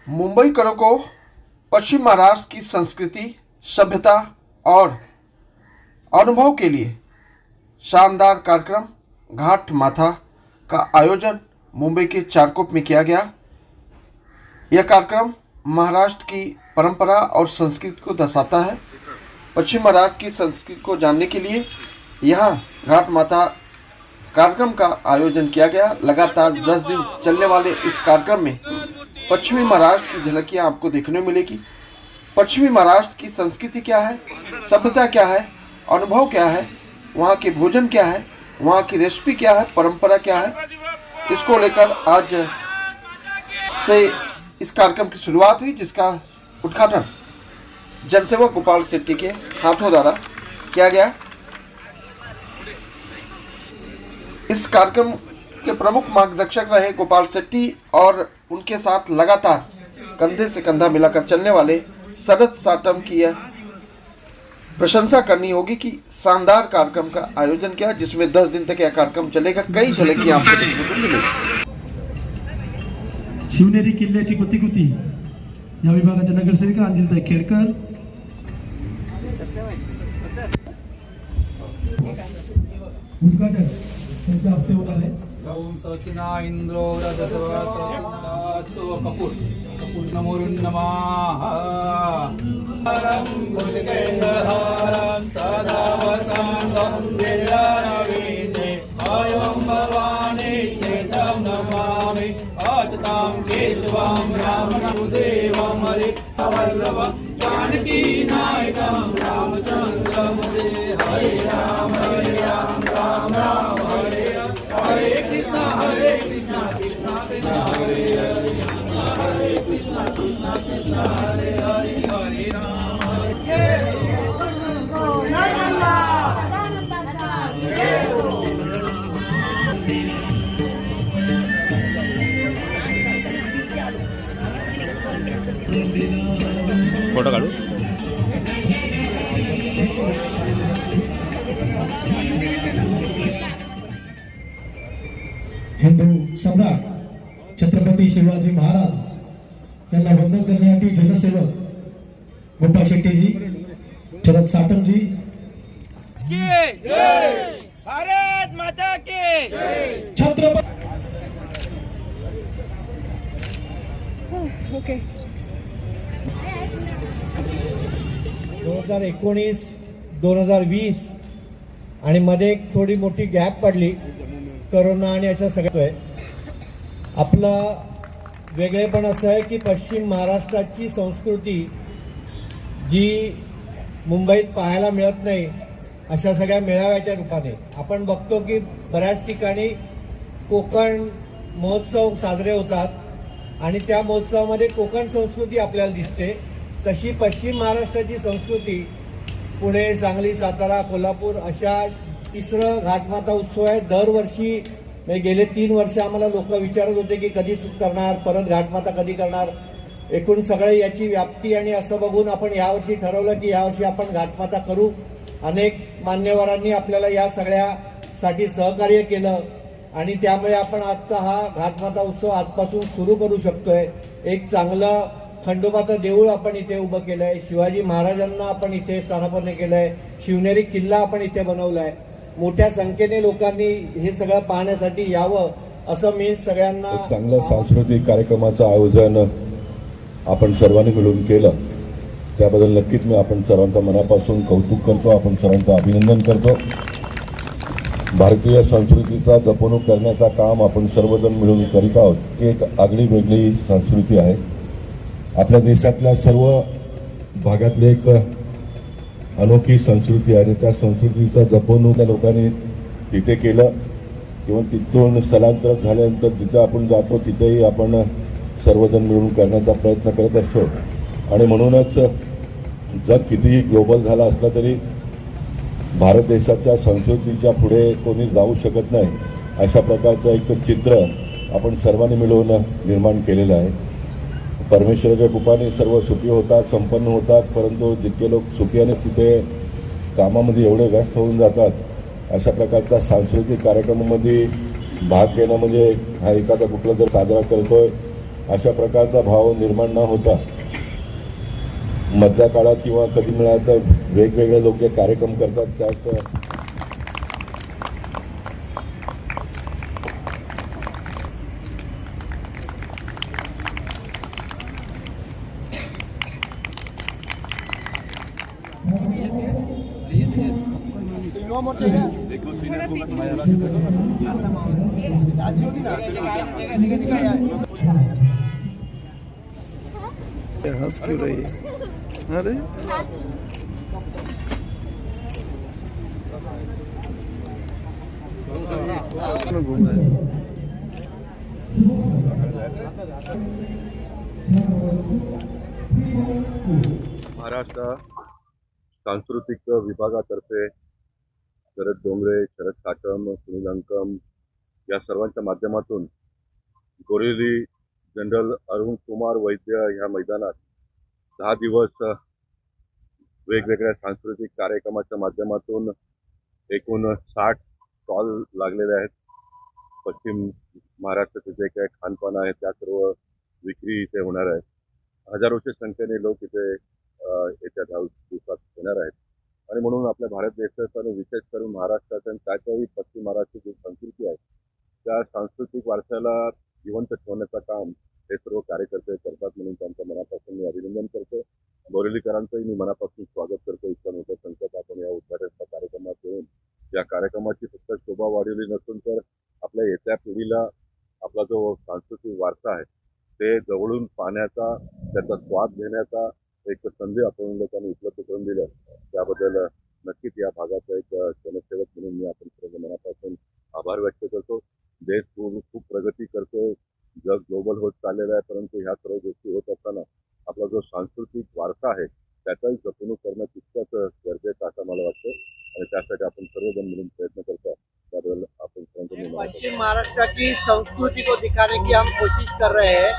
मुंबईकरों को पश्चिम महाराष्ट्र की संस्कृति, सभ्यता और अनुभव के लिए शानदार कार्यक्रम घाट माथा का आयोजन मुंबई के चारकोप में किया गया। यह कार्यक्रम महाराष्ट्र की परंपरा और संस्कृति को दर्शाता है। पश्चिम महाराष्ट्र की संस्कृति को जानने के लिए यहाँ घाट माथा कार्यक्रम का आयोजन किया गया। लगातार 10 दिन चलने वाले इस कार्यक्रम में पश्चिमी महाराष्ट्र की झलकियाँ आपको देखने मिलेगी। पश्चिमी महाराष्ट्र की संस्कृति क्या है, सभ्यता क्या है, अनुभव क्या है, वहाँ के भोजन क्या है, वहाँ की रेसिपी क्या है, परंपरा क्या है, इसको लेकर आज से इस कार्यक्रम की शुरुआत हुई, जिसका उद्घाटन जनसेवक गोपाल शेट्टी के हाथों द्वारा किया गया। इस कार्यक्रम के प्रमुख मार्गदर्शक रहे गोपाल शेट्टी और उनके साथ लगातार कंधे से कंधा मिलाकर चलने वाले शरद साटम की यह प्रशंसा करनी होगी कि शानदार कार्यक्रम का आयोजन किया, जिसमें 10 दिन तक यह कार्यक्रम चलेगा। कई झलकियां आपको देखने को मिलेंगी। शिवनेरी किल्ल्याची प्रतिकृती या विभागाच्या नगरसेविका अंजलीताई खेडकर, उद्घाटन त्यांच्या हस्ते होणार आहे। ओम सचिना इंद्रो रजतवस्तु कपूर कपूर नमोरुन नमः हरं गुणकेन्द्रहारं सदा वसन्तं वीरानवीने अयं भवानी शेतं नमामि अच्युतं केशवं रामनामदेवं हरिवल्लभं जानकी नायकं रामचन्द्रं हरे राम राम राम हरे हरे कृष्णा कृष्णा कृष्णा हरे हरे हरे कृष्णा कृष्णा कृष्णा हरे हरे हरे राम फोटो काढू। हिंदू सम्राट छत्रपती शिवाजी महाराज यांना वंदन करण्यासाठी जनसेवक गोपाल शेट्टीजी, शरद साटमजी, भारत माता की छत्रपती 2019-2020 आणि मध्ये एक थोडी मोठी गॅप पडली करोना आणि अशा सगळं। आपलं वेगळेपण असं आहे की पश्चिम महाराष्ट्राची संस्कृती जी मुंबईत पाहायला मिळत नाही अशा सगळ्या मेळाव्याच्या रूपाने आपण बघतो की बऱ्याच ठिकाणी कोकण महोत्सव साजरे होतात आणि त्या महोत्सवामध्ये कोकण संस्कृती आपल्याला दिसते। तशी पश्चिम महाराष्ट्राची संस्कृती पुणे, सांगली, सातारा, कोल्हापूर अशा तिसरं घाटमाता उत्सव आहे। दरवर्षी गेले 3 वर्ष आम्हाला लोक विचारत होते की कधी करणार, परत घाटमाता कधी करणार। एकूण सगळे याची व्याप्ती आणि असं बघून आपण यावर्षी ठरवलं की यावर्षी आपण घाटमाता करू। अनेक मान्यवरांनी आपल्याला या सगळ्यासाठी सहकार्य केलं आणि त्यामुळे आपण आजचा हा घाटमाता उत्सव आजपासून सुरू करू शकतोय। एक चांगलं खंडोबाचं देऊळ आपण इथे उभं केलं आहे, शिवाजी महाराजांना आपण इथे स्थानापन्न केलं आहे, शिवनेरी किल्ला आपण इथे बनवला आहे। मोठ्या संख्येने लोकांनी हे सगळं पाहण्यासाठी यावं असं मी सगळ्यांना चांगलं सांस्कृतिक कार्यक्रमाचं आयोजन आपण सर्वांनी मिळून केलं, त्याबद्दल नक्कीच मी आपण सर्वांचं मनापासून कौतुक करतो, आपण सर्वांचं अभिनंदन करतो। भारतीय संस्कृतीचा जपणूक करण्याचा काम आपण सर्वजण मिळून करीत आहोत। ती एक आगळी वेगळी संस्कृती आहे। आपल्या देशातल्या सर्व भागातले एक अनोखी संस्कृती आहे आणि त्या संस्कृतीचा जपणूक त्या लोकांनी तिथे केलं किंवा तिथून स्थलांतर झाल्यानंतर जिथे आपण जातो तिथेही आपण सर्वजण मिळून करण्याचा प्रयत्न करत असतो। आणि म्हणूनच जग कितीही ग्लोबल झाला असला तरी भारत देशाच्या संस्कृतीच्या पुढे कोणी जाऊ शकत नाही अशा प्रकारचं एक चित्र आपण सर्वांनी मिळून निर्माण केलेलं आहे। परमेश्वराच्या कृपेने सर्व सुखी होतात, संपन्न होतात, परंतु जितके लोक सुखी आणि तिथे कामामध्ये एवढे व्यस्त होऊन जातात अशा प्रकारच्या सांस्कृतिक कार्यक्रमामध्ये भाग घेणं म्हणजे हा एखादा कुठला जर साजरा करतोय अशा प्रकारचा भाव निर्माण न होता मधल्या काळात किंवा कधी मिळालं तर वेगवेगळे लोक जे कार्यक्रम करतात त्यात हंस क्यों रही है? अरे घूम रहे हैं। महाराष्ट्र सांस्कृतिक विभागातर्फे शरद डोंगरे, शरद काटम, सुनील अंकम या सर्वांच्या माध्यमातून गोरेली जनरल अरुण कुमार वैद्य ह्या मैदानात 10 दिवस वेगवेगळ्या सांस्कृतिक कार्यक्रमाच्या माध्यमातून एकूण 60 स्टॉल लागलेले आहेत. पश्चिम महाराष्ट्राचे जे काही खानपान आहे त्या सर्व विक्री इथे होणार आहे. हजारोच्या संख्येने लोक इथे येत्या 10 दिवसात येणार आहेत आणि म्हणून आपल्या भारत देशात आणि विशेष करून महाराष्ट्रात आणि त्याच्याही पश्चिम महाराष्ट्राची संस्कृती आहे त्या सांस्कृतिक वारशाला जिवंत ठेवण्याचं काम हे सर्व कार्यकर्ते करतात म्हणून त्यांचं मनापासून मी अभिनंदन करतो. बोरेलीकरांचंही मी मनापासून स्वागत करतो. इतक्या मोठ्या संख्येत आपण या उद्घाटनाच्या कार्यक्रमात येऊन या कार्यक्रमाची फक्त शोभा वाढवली नसून तर आपल्या येत्या पिढीला आपला जो सांस्कृतिक वारसा आहे ते जवळून पाहण्याचा त्याचा स्वाद घेण्याचा एक संधी आपण लोकांनी उपलब्ध करून दिलं त्याबद्दल नक्कीच या भागाचा एक जनसेवक म्हणून मी आपण सर्व मनापासून आभार व्यक्त करतो. देश खूप प्रगती करतोय, जग ग्लोबल होत चाललेलं आहे, परंतु ह्या सर्व गोष्टी होत असताना आपला जो सांस्कृतिक वारसा आहे त्याचाही जपणूक करणं तितकंच गरजेचं असं मला वाटतं आणि त्यासाठी आपण सर्वजण मिळून प्रयत्न करतो. त्याबद्दल आपण पश्चिम महाराष्ट्र की संस्कृति को दिखाने की हम कोशिश कर रहे हैं.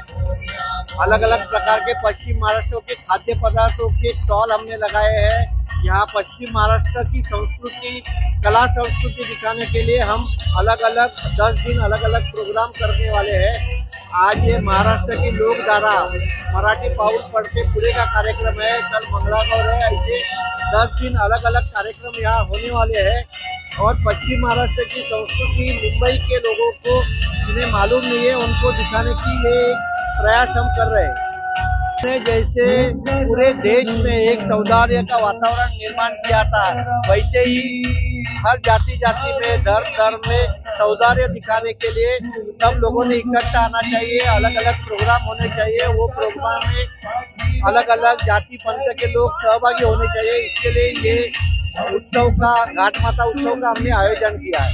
अलग अलग प्रकार के पश्चिम महाराष्ट्र के खाद्य पदार्थों के स्टॉल हमने लगाए हैं. यहाँ पश्चिम महाराष्ट्र की संस्कृति, कला संस्कृति दिखाने के लिए हम अलग अलग 10 दिन अलग अलग प्रोग्राम करने वाले हैं. आज ये महाराष्ट्र की लोकधारा मराठी पाउल पढ़ते पूरे का कार्यक्रम है. कल मंगलागौर है. ऐसे 10 दिन अलग अलग कार्यक्रम यहाँ होने वाले हैं और पश्चिम महाराष्ट्र की संस्कृति मुंबई के लोगों को जिन्हें मालूम नहीं है उनको दिखाने की ये प्रयास हम कर रहे हैं. जैसे पूरे देश में एक सौहार्द का वातावरण निर्माण किया था वैसे ही हर जाति में धर्म में सौहार्द दिखाने के लिए सब लोगों ने इकट्ठा आना चाहिए. अलग अलग प्रोग्राम होने चाहिए. वो प्रोग्राम में अलग अलग जाति पंथ के लोग सहभागी होने चाहिए. इसके लिए ये उत्सव का घाट माता उत्सव का हमने आयोजन किया है.